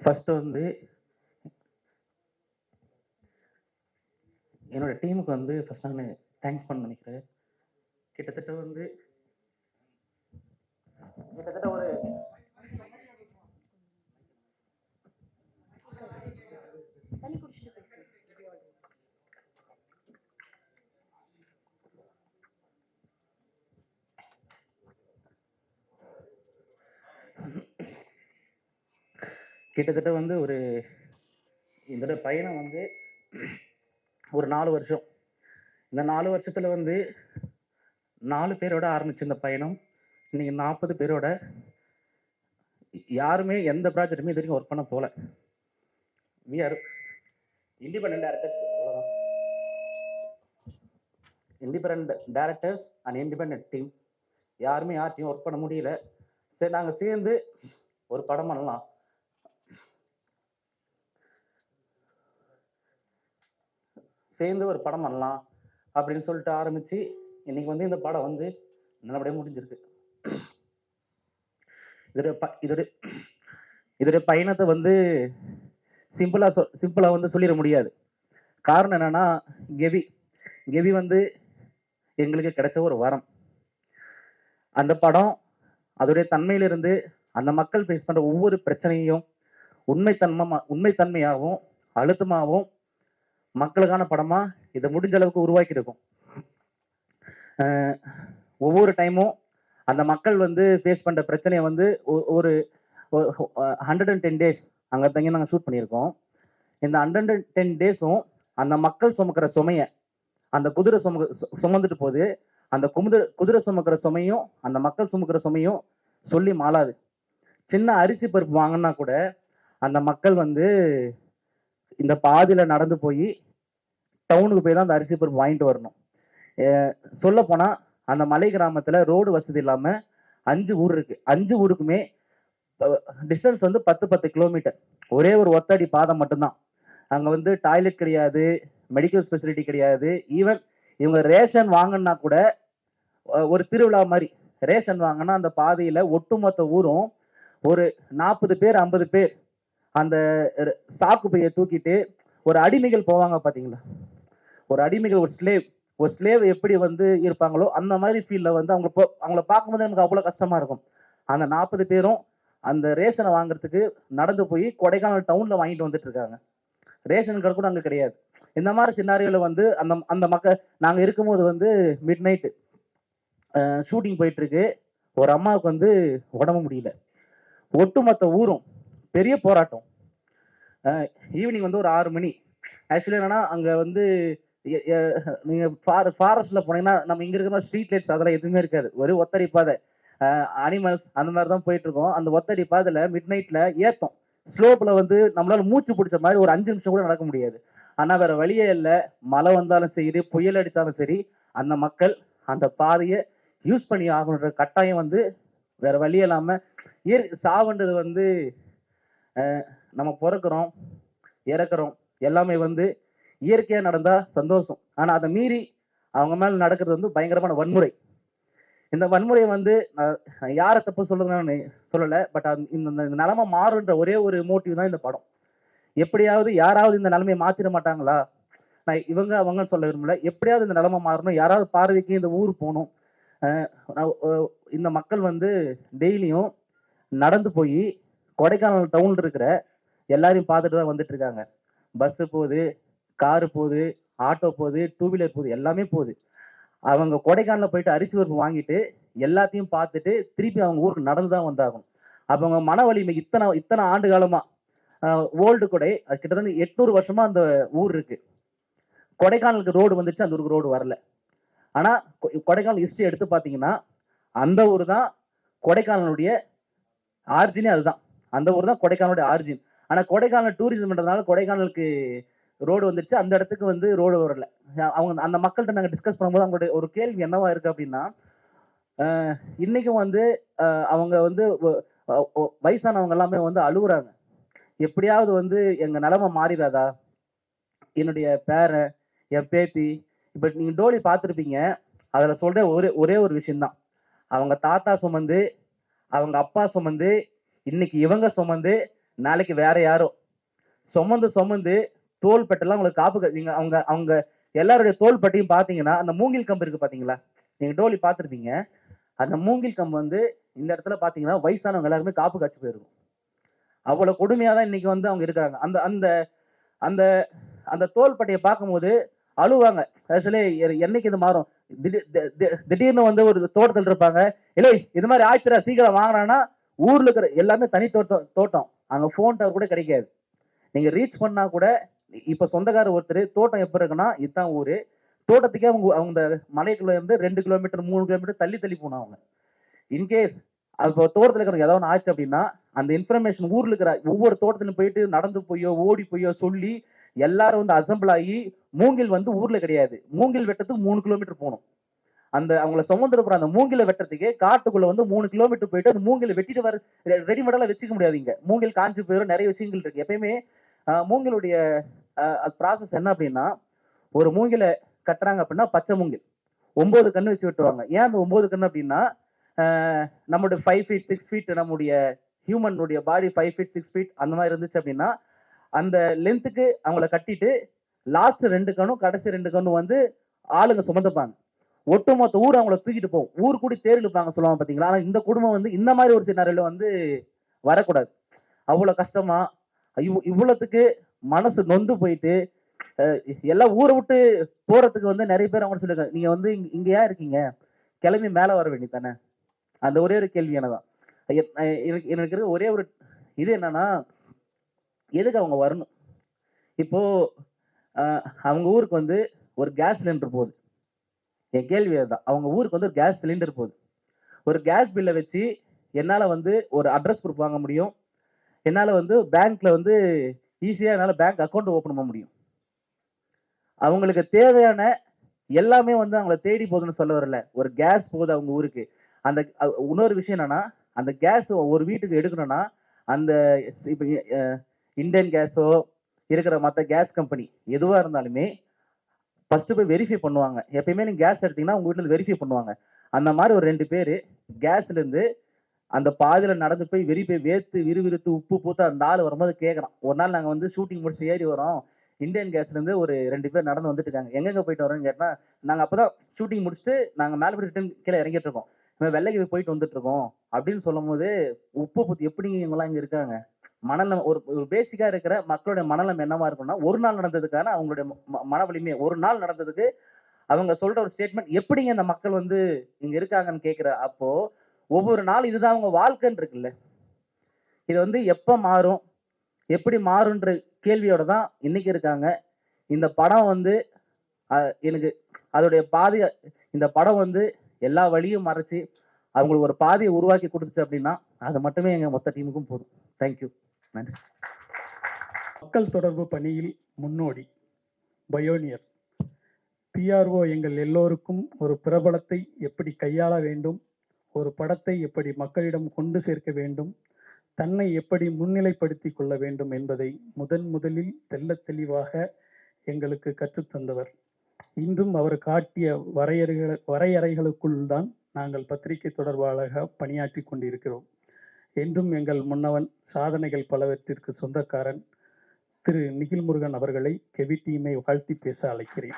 First வந்து என்னோட டீமுக்கு வந்து ஃபர்ஸ்ட் நான் தேங்க்ஸ் பண்ண நினைக்கிறேன். கிட்டத்தட்ட ஒரு ஒரு இதோட பயணம் ஒரு 4 வருஷம். இந்த 4 வருஷத்துல 4 பேரோட ஆரம்பிச்ச இந்த பயணம் இன்னைக்கு 40 பேரோட. யாருமே எந்த ப்ராஜெக்ட்டுமே இது வரைக்கும் ஒர்க் பண்ண போல. We are independent directors. Independent directors and independent team. யாருமே யார்ட்டையும் ஒர்க் பண்ண முடியல. சரி, நாங்கள் சேர்ந்து ஒரு படம் பண்ணலாம், அப்படின்னு சொல்லிட்டு ஆரம்பிச்சு இன்னைக்கு இந்த படம் நல்லபடியாக முடிஞ்சிருக்கு. இதோட பயணத்தை சிம்பிளா சொல்லிட முடியாது. காரணம் என்னன்னா, கெவி எங்களுக்கு கிடைச்ச ஒரு வரம். அந்த படம் அதோடைய தன்மையிலிருந்து அந்த மக்கள் ஃபேஸ் பண்ற ஒவ்வொரு பிரச்சனையும் உண்மைத்தன்மையாகவும் அழுத்தமாகவும் மக்களுக்கான படமா இதை முடிஞ்ச அளவுக்கு உருவாக்கி இருக்கும். ஒவ்வொரு டைமும் அந்த மக்கள் ஃபேஸ் பண்ற பிரச்சனையை ஒரு 110 days அங்க தங்கி நாங்கள் ஷூட் பண்ணியிருக்கோம். இந்த 110 days-ம் அந்த மக்கள் சுமக்கிற சுமையை அந்த குதிரை சுமந்துட்டு போகுது. அந்த குதிரை சுமக்கிற சுமையும் அந்த மக்கள் சுமக்கிற சுமையும் சொல்லி மாளாது. சின்ன அரிசி பருப்பு வாங்கினா கூட அந்த மக்கள் இந்த பாதியில நடந்து போய் டவுனுக்கு போய் தான் அந்த அரிசி பருப்பு வாங்கிட்டு வரணும். சொல்ல போனா அந்த மலை கிராமத்துல ரோடு வசதி இல்லாம 5 ஊர் இருக்கு. 5 ஊருக்குமே டிஸ்டன்ஸ் 10 கிலோமீட்டர். ஒரே ஒரு ஒத்தடி பாதை மட்டும்தான். அங்க டாய்லெட் கிடையாது, மெடிக்கல் ஃபெசிலிட்டி கிடையாது. ஈவன் இவங்க ரேஷன் வாங்கினா கூட ஒரு திருவிழா மாதிரி ரேஷன் வாங்கினா அந்த பாதையில ஒட்டுமொத்த ஊரும் ஒரு 40 பேர் 50 பேர் அந்த சாக்கு பையை தூக்கிட்டு ஒரு அடிமைகள் போவாங்க பாத்தீங்களா. ஒரு அடிமைகள், ஒரு ஸ்லேவ் எப்படி இருப்பாங்களோ அந்த மாதிரி ஃபீல்ல அவங்கள பார்க்கும்போது எனக்கு அவ்வளவு கஷ்டமா இருக்கும். அந்த 40 பேரும் அந்த ரேஷனை வாங்குறதுக்கு நடந்து போய் கொடைக்கானல் டவுன்ல வாங்கிட்டு வந்துட்டு இருக்காங்க. ரேஷன் கடை கூட அங்க கிடையாது. இந்த மாதிரி சினாரியோல அந்த மக்கள் நாங்க இருக்கும்போது மிட் நைட்டு ஷூட்டிங் போயிட்டு இருக்கு. ஒரு அம்மாவுக்கு உடம்பு முடியல. ஒட்டுமொத்த ஊரும் பெரிய போராட்டம். ஈவினிங் ஒரு 6 மணி. ஆக்சுவலி என்னன்னா, அங்க நீங்க ஃபாரஸ்ட்ல போனீங்கன்னா நம்ம இங்க இருக்கிற ஸ்ட்ரீட் லைட்ஸ் அதெல்லாம் எதுவுமே இருக்காது. ஒரு ஒத்தடி பாதை, அனிமல்ஸ் அந்த மாதிரி தான் போயிட்டு இருக்கோம். அந்த ஒத்தடி பாதையில மிட் நைட்ல ஏத்தம் ஸ்லோப்ல நம்மளால மூச்சு பிடிச்ச மாதிரி ஒரு 5 நிமிஷம் கூட நடக்க முடியாது. ஆனா வேற வழியே இல்லை. மழை வந்தாலும் சரி, புயல் அடித்தாலும் சரி, அந்த மக்கள் அந்த பாதையை யூஸ் பண்ணி ஆகணுன்ற கட்டாயம் வேற வழி இல்லாம சாவுன்றது நம்ம பிறக்கிறோம், இறக்குறோம், எல்லாமே இயற்கையா நடந்தா சந்தோஷம். ஆனா அதை மீறி அவங்க மேல நடக்கிறது பயங்கரமான வன்முறை. இந்த வன்முறையை யாரை தப்பு சொல்லுங்கன்னு சொல்லல. பட் இந்த நிலைமை மாறுன்ற ஒரே ஒரு மோட்டிவ் தான் இந்த படம். எப்படியாவது யாராவது இந்த நிலைமையை மாத்திர மாட்டாங்களா? நான் அவங்க சொல்ல விரும்பல. எப்படியாவது இந்த நிலைமை மாறணும். யாராவது பார்வைக்கு இந்த ஊர் போகணும். இந்த மக்கள் டெய்லியும் நடந்து போய் கொடைக்கானல் டவுன்ல இருக்கிற எல்லாரையும் பார்த்துட்டு தான் வந்துட்டு இருக்காங்க. பஸ் போகுது, காரு போகுது, ஆட்டோ போகுது, 2 வீலர் போகுது, எல்லாமே போகுது. அவங்க கொடைக்கானல போயிட்டு அரிசி பருப்பு வாங்கிட்டு எல்லாத்தையும் பார்த்துட்டு திருப்பி அவங்க ஊருக்கு நடந்து தான் வந்தாகும். அப்ப அவங்க மன வலிமை இத்தனை ஆண்டு காலமா ஓல்டு கொடை கிட்டத்தட்ட 800 வருஷமா அந்த ஊர் இருக்கு. கொடைக்கானலுக்கு ரோடு வந்துச்சு, அந்த ஊருக்கு ரோடு வரல. ஆனா கொடைக்கானல் ஹிஸ்டரி எடுத்து பாத்தீங்கன்னா அந்த ஊர் தான் கொடைக்கானலுடைய ஆரிஜினே. அதுதான் அந்த ஊர் தான் கொடைக்கானலுடைய ஆரிஜின். ஆனா கொடைக்கானல் டூரிசம்ன்றதுனால கொடைக்கானலுக்கு ரோடு வந்துச்சு, அந்த இடத்துக்கு ரோடு வரல. அவங்க அந்த மக்கள்கிட்ட நாங்க டிஸ்கஸ் பண்ணும்போது அவங்களுடைய ஒரு கேள்வி என்னவா இருக்கு அப்படின்னா, இன்னைக்கும் அவங்க வயசானவங்க எல்லாமே அழுகுறாங்க. எப்படியாவது எங்க நிலைமை மாறிடாதா, என்னுடைய பேரன், என் பேத்தி. இப்ப நீங்க டோலி பார்த்துருப்பீங்க. அதுல சொல்ற ஒரே ஒரு விஷயம்தான். அவங்க தாத்தா சுமந்து, அவங்க அப்பா சுமந்து, இன்னைக்கு இவங்க சுமந்து நாளைக்கு வேற யாரோ சுமந்து தோல் பெட்டெல்லாம் உங்களுக்கு நீங்க அவங்க அவங்க எல்லாருடைய தோல் பட்டையும் பாத்தீங்கன்னா அந்த மூங்கில் கம்பு இருக்கு பாத்தீங்களா, நீங்க டோலி பார்த்துருப்பீங்க. அந்த மூங்கில் கம்பு வந்து இந்த இடத்துல பாத்தீங்கன்னா வயசானவங்க எல்லாருமே காப்பு காய்ச்சி போயிருக்கும். அவ்வளவு கொடுமையா தான் இன்னைக்கு வந்து அவங்க இருக்காங்க. அந்த அந்த அந்த அந்த தோல் பட்டையை பார்க்கும்போது அழுவாங்க. ஆக்சுவலி என்னைக்கு இது மாறும்? திடீர்னு வந்து ஒரு தோட்டத்தில் இருப்பாங்க, இல்லை இது மாதிரி ஆயிடுச்சுடா சீக்கிரம் வாங்கினான்னா ஊர்ல இருக்கிற எல்லாமே தனி தோட்டம். அங்க போன் டவர் கூட கிடைக்காது. நீங்க ரீச் பண்ணா கூட இப்ப சொந்தக்காரர் ஒருத்தர் தோட்டம் எப்ப இருக்குன்னா இதுதான் ஊரு, தோட்டத்துக்கே அவங்க அவங்க மலைக்குள்ள இருந்து 2 கிலோமீட்டர் 3 கிலோமீட்டர் தள்ளி தள்ளி போனோம் அவங்க. இன்கேஸ் அப்போ தோட்டத்தில் இருக்கிறவங்க ஏதாவது ஆச்சு அப்படின்னா அந்த இன்ஃபர்மேஷன் ஊர்ல இருக்கிற ஒவ்வொரு தோட்டத்திலும் போயிட்டு நடந்து போயோ ஓடி போயோ சொல்லி எல்லாரும் வந்து அசம்பிள் ஆகி, மூங்கில் வந்து ஊர்ல கிடையாது, மூங்கில் வெட்டத்துக்கு 3 கிலோமீட்டர் போகணும். அந்த அவங்கள சுமந்துருப்புற அந்த மூங்கில வெட்டுறதுக்கு காட்டுக்குள்ள வந்து 3 கிலோமீட்டர் போயிட்டு அந்த மூங்கில வெட்டிட்டு வர ரெடிமேடெல்லாம் வச்சுக்க முடியாது. இங்க மூங்கில் காஞ்சி போயிடும், நிறைய விஷயங்கள் இருக்கு. எப்பயுமே மூங்கிலுடைய ப்ராசஸ் என்ன அப்படின்னா, ஒரு மூங்கில கட்டுறாங்க அப்படின்னா பச்சை மூங்கில் 9 கண்ணு வச்சு வெட்டுவாங்க. ஏன் அந்த 9 கண்ணு அப்படின்னா, நம்மளுடைய 5 ஃபீட் 6 ஃபீட் நம்முடைய ஹியூமனுடைய பாடி 5 ஃபீட் 6 ஃபீட் அந்த மாதிரி இருந்துச்சு அப்படின்னா அந்த லென்த்துக்கு அவங்கள கட்டிட்டு லாஸ்ட் 2 கண்ணும் கடைசி 2 கண்ணும் வந்து ஆளுங்க சுமந்துப்பாங்க. ஒட்டுமொத்த ஊர் அவங்கள தூக்கிட்டு போகும். ஊர் கூடி தேர் இழுப்பாங்க சொல்லுவாங்க பாத்தீங்களா. ஆனா இந்த குடும்பம் வந்து இந்த மாதிரி ஒரு சினாரியில வந்து வரக்கூடாது. அவ்வளவு கஷ்டமா இவ்வளவுக்கு மனசு நொந்து போயிட்டு எல்லாம் ஊரை விட்டு போறதுக்கு வந்து நிறைய பேர் அவங்க சொல்லிருக்காங்க, நீங்க வந்து இங்க ஏன் இருக்கீங்க, கிளம்பி மேல வர வேண்டி தானே. அந்த ஒரே ஒரு கேள்வி என்னதான். எனக்கு ஒரே ஒரு இது என்னன்னா, எதுக்கு அவங்க வரணும்? இப்போ அவங்க ஊருக்கு வந்து ஒரு கேஸ் சிலிண்டர் போகுது. என் கேள்வி அதுதான். அவங்க ஊருக்கு வந்து ஒரு கேஸ் சிலிண்டர் போகுது. ஒரு கேஸ் பில்லை வச்சு என்னால வந்து ஒரு அட்ரஸ் ப்ரூஃப் வாங்க முடியும், என்னால வந்து பேங்க்ல வந்து ஈஸியா என்னால பேங்க் அக்கௌண்ட் ஓபன் பண்ண முடியும். அவங்களுக்கு தேவையான எல்லாமே வந்து அவங்கள தேடி போகுதுன்னு சொல்ல வரல. ஒரு கேஸ் போகுது அவங்க ஊருக்கு. அந்த இன்னொரு விஷயம் என்னன்னா, அந்த கேஸ் ஒரு வீட்டுக்கு எடுக்கணும்னா அந்த இப்ப இந்தியன் கேஸோ இருக்கிற மற்ற கேஸ் கம்பெனி எதுவா இருந்தாலுமே ஃபர்ஸ்ட் போய் வெரிஃபை பண்ணுவாங்க. எப்பயுமே நீங்க கேஸ் எடுத்தீங்கன்னா உங்க வீட்டுல வெரிஃபை பண்ணுவாங்க. அந்த மாதிரி ஒரு 2 பேரு கேஸ்ல இருந்து அந்த பாதையில நடந்து போய் வெரிஃபை வேர்த்து விறுவிறுத்து உப்பு பூத்து அந்த ஆள் வரும்போது கேட்கறான். ஒரு நாள் நாங்க வந்து ஷூட்டிங் முடிச்சு ஏறி வரோம், இந்தியன் கேஸ்ல இருந்து ஒரு 2 பேர் நடந்து வந்துட்டு இருக்காங்க. எங்கெங்க போயிட்டு வரோம்னு கேட்டா, நாங்க அப்பதான் ஷூட்டிங் முடிச்சுட்டு நாங்க மேல போய் ரிட்டர்ன் கீழே இறங்கிட்டு இருக்கோம், வெள்ளைக்கு போயிட்டு வந்துட்டு இருக்கோம் அப்படின்னு சொல்லும் போது உப்பு பூத்து எப்படி இவங்கெல்லாம் இங்க இருக்காங்க. மனநலம் ஒரு பேசிக்கா இருக்கிற மக்களுடைய மனநலம் என்னவா இருக்கும்னா, ஒரு நாள் நடந்ததுக்கான அவங்களுடைய மன வலிமை, ஒரு நாள் நடந்ததுக்கு அவங்க சொல்ற ஒரு ஸ்டேட்மெண்ட் எப்படிங்க இந்த மக்கள் வந்து இங்க இருக்காங்கன்னு கேட்கிற அப்போ ஒவ்வொரு நாள் இதுதான் அவங்க வாழ்க்கைன்னு இருக்குல்ல. இது வந்து எப்ப மாறும், எப்படி மாறும்ன்ற கேள்வியோட தான் இன்னைக்கு இருக்காங்க. இந்த படம் வந்து எனக்கு அதோடைய பாதி, இந்த படம் வந்து எல்லா வழியும் மறைச்சு அவங்களுக்கு ஒரு பாதையை உருவாக்கி கொடுத்துச்சு அப்படின்னா அது மட்டுமே எங்க மொத்த டீமுக்கும் போதும். தேங்க்யூ, நன்றி. மக்கள் தொடர்பு பணியில் முன்னோடி பயோனியர் PRO எங்கள் எல்லோருக்கும் ஒரு பிரபலத்தை எப்படி கையாள வேண்டும், ஒரு படத்தை எப்படி மக்களிடம் கொண்டு சேர்க்க வேண்டும், தன்னை எப்படி முன்னிலைப்படுத்தி கொள்ள வேண்டும் என்பதை முதலில் தெள்ள தெளிவாக எங்களுக்கு கற்றுத்தந்தவர். இன்றும் அவர் காட்டிய வரையறைகளுக்குள் தான் நாங்கள் பத்திரிகை தொடர்பாளராக பணியாற்றி கொண்டிருக்கிறோம். என்றும் எங்கள் முன்னவன், சாதனைகள் பலவற்றிற்கு சொந்தக்காரன் திரு நிகில் முருகன் அவர்களை கெவி டீமை வாழ்த்தி பேச அழைக்கிறேன்.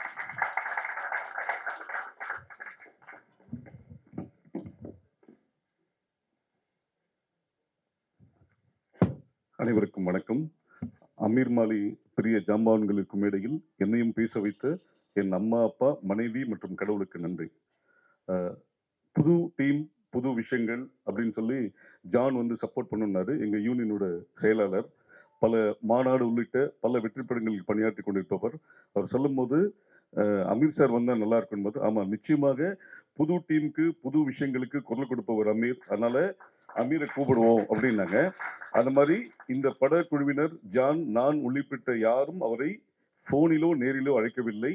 அனைவருக்கும் வணக்கம். அமீர் மாலி பெரிய ஜாம்பான்களுக்கும் இடையில் என்னையும் பேச வைத்த என் அம்மா, அப்பா, மனைவி மற்றும் கடவுளுக்கு நன்றி. புது டீம், புது விஷயங்கள் அப்படின்னு சொல்லி ஜான் வந்து சப்போர்ட் பண்ணுனாரு. எங்க யூனியனோட செயலாளர், பல மாநாடு உள்ளிட்ட பல வெற்றி படங்களுக்கு பணியாற்றி கொண்டிருப்பவர். அவர் சொல்லும் போது அமீர் சார் வந்தா நல்லா இருக்கும் போது, ஆமா நிச்சயமாக புது டீமுக்கு புது விஷயங்களுக்கு குரல் கொடுப்பவர் அமீர், அதனால அமீரை கூப்பிடுவோம் அப்படின்னாங்க. அந்த மாதிரி இந்த படக்குழுவினர் ஜான், நான் உள்ளிட்ட யாரும் அவரை போனிலோ நேரிலோ அழைக்கவில்லை.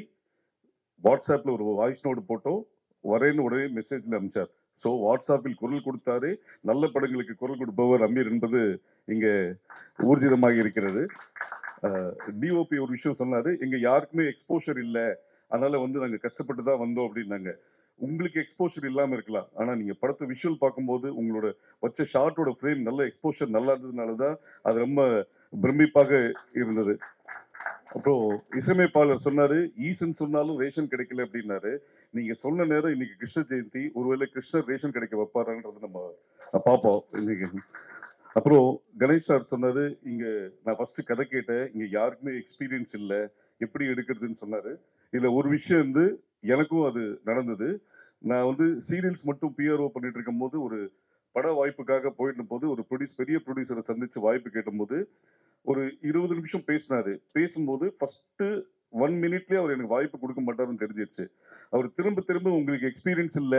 வாட்ஸ்அப்ல ஒரு வாய்ஸ் நோட் போட்டோம், வரேன்னு உடனே மெசேஜ்ல அனுப்பிச்சார். ஸோ வாட்ஸ்அப்பில் குரல் கொடுத்தாரு. நல்ல படங்களுக்கு குரல் கொடுப்பவர் அமீர் என்பது இங்க ஊர்ஜிதமாக இருக்கிறது. DOP ஒரு விஷயம் சொன்னாரு, எங்க யாருக்குமே எக்ஸ்போஷர் இல்லை, அதனால வந்து நாங்க கஷ்டப்பட்டு தான் வந்தோம் அப்படின்னாங்க. உங்களுக்கு எக்ஸ்போஷர் இல்லாம இருக்கலாம், ஆனா நீங்க படத்தை விஷுவல் பார்க்கும்போது உங்களோட வச்ச ஷார்ட்டோட ஃப்ரேம் நல்ல எக்ஸ்போஷர் நல்லா இருந்ததுனாலதான் அது ரொம்ப பிரமிப்பாக இருந்தது. அப்புறம் இசையமைப்பாளர் சொன்னாரு, ஈசன் சொன்னாலும் ரேஷன் கிடைக்கல அப்படின்னாரு. நீங்க சொன்ன நேரம் இன்னைக்கு கிருஷ்ண ஜெயந்தி, ஒருவேளை கிருஷ்ணர் ரேஷன் கிடைக்க வைப்பாரான்றது நம்ம பார்ப்போம் இன்னைக்கு. அப்புறம் கணேஷ் சார் சொன்னாரு, இங்க நான் ஃபர்ஸ்ட் கதை கேட்டேன், இங்க யாருக்குமே எக்ஸ்பீரியன்ஸ் இல்லை, எப்படி எடுக்கிறதுன்னு சொன்னாரு. இதுல ஒரு விஷயம் வந்து எனக்கும் அது நடந்தது. நான் வந்து சீரியல்ஸ் மட்டும் பிஆர்ஓ பண்ணிட்டு இருக்கும் போது ஒரு பட வாய்ப்புக்காக போயிட்டு போது ஒரு பெரிய ப்ரொடியூசரை சந்திச்சு வாய்ப்பு கேட்டும்போது ஒரு 20 நிமிஷம் பேசினாரு. பேசும்போது ஃபர்ஸ்ட் 1 மினிட்லயே அவர் எனக்கு வாய்ப்பு கொடுக்க மாட்டாருன்னு தெரிஞ்சிருச்சு. அவர் திரும்ப திரும்ப உங்களுக்கு எக்ஸ்பீரியன்ஸ் இல்ல,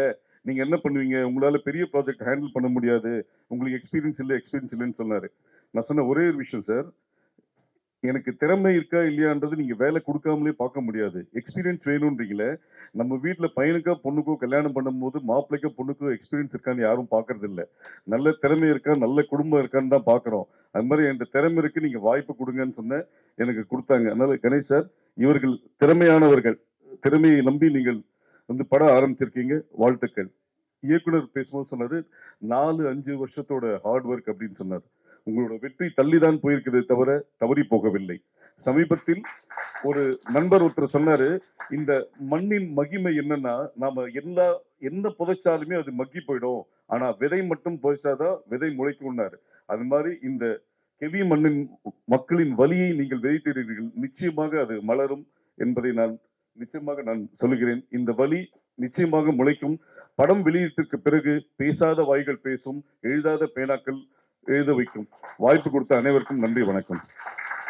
நீங்க என்ன பண்ணுவீங்க, உங்களால பெரிய ப்ராஜெக்ட் ஹேண்டில் பண்ண முடியாது, உங்களுக்கு எக்ஸ்பீரியன்ஸ் இல்லைன்னு சொன்னாரு. நான் சொன்ன ஒரே ஒரு விஷயம் சார், எனக்கு திறமை இருக்கா இல்லையான்றது நீங்க வேலை கொடுக்காமலே பார்க்க முடியாது. எக்ஸ்பீரியன்ஸ் வேணும்ன்றீங்களே, நம்ம வீட்டுல பையனுக்கோ பொண்ணுக்கோ கல்யாணம் பண்ணும்போது மாப்பிள்ளைக்கோ பொண்ணுக்கோ எக்ஸ்பீரியன்ஸ் இருக்கான்னு யாரும் பார்க்கறது இல்ல. நல்ல திறமை இருக்கா, நல்ல குடும்பம் இருக்கான்னு தான் பார்க்கறோம். அது மாதிரி என் திறமை இருக்கு, நீங்க வாய்ப்பு கொடுங்கன்னு சொன்னேன், எனக்கு கொடுத்தாங்க. அதனால கணேஷ் சார், இவர்கள் திறமையானவர்கள், திறமையை நம்பி நீங்கள் வந்து படம் ஆரம்பிச்சிருக்கீங்க, வாழ்த்துக்கள். இயக்குனர் பேசும்போது சொன்னாரு 4-5 வருஷத்தோட ஹார்ட் ஒர்க் அப்படின்னு சொன்னார். உங்களோட வெற்றி தள்ளிதான் போயிருக்கிறது தவிர தவறி போகவில்லை. சமீபத்தில் ஒரு நண்பர் ஒருத்தர் சொன்னாரு, இந்த மண்ணின் மகிமை என்னன்னா, நாம என்ன புதைச்சாலுமே அது மக்கி போயிடும், ஆனா விதை மட்டும் புதைச்சாதான் விதை முளைக்கும்னாரு. அது மாதிரி இந்த கெவி மண்ணின் மக்களின் வலியை நீங்கள் விதைத்தீர்கள், நிச்சயமாக அது மலரும் என்பதை நிச்சயமாக நான் சொல்லுகிறேன். இந்த வலி நிச்சயமாக முளைக்கும். படம் வெளியீட்டிற்கு பிறகு பேசாத வாய்கள் பேசும், எழுதாத பேனாக்கள் எழுத வைக்கும். வாய்ப்பு கொடுத்த அனைவருக்கும் நன்றி, வணக்கம்.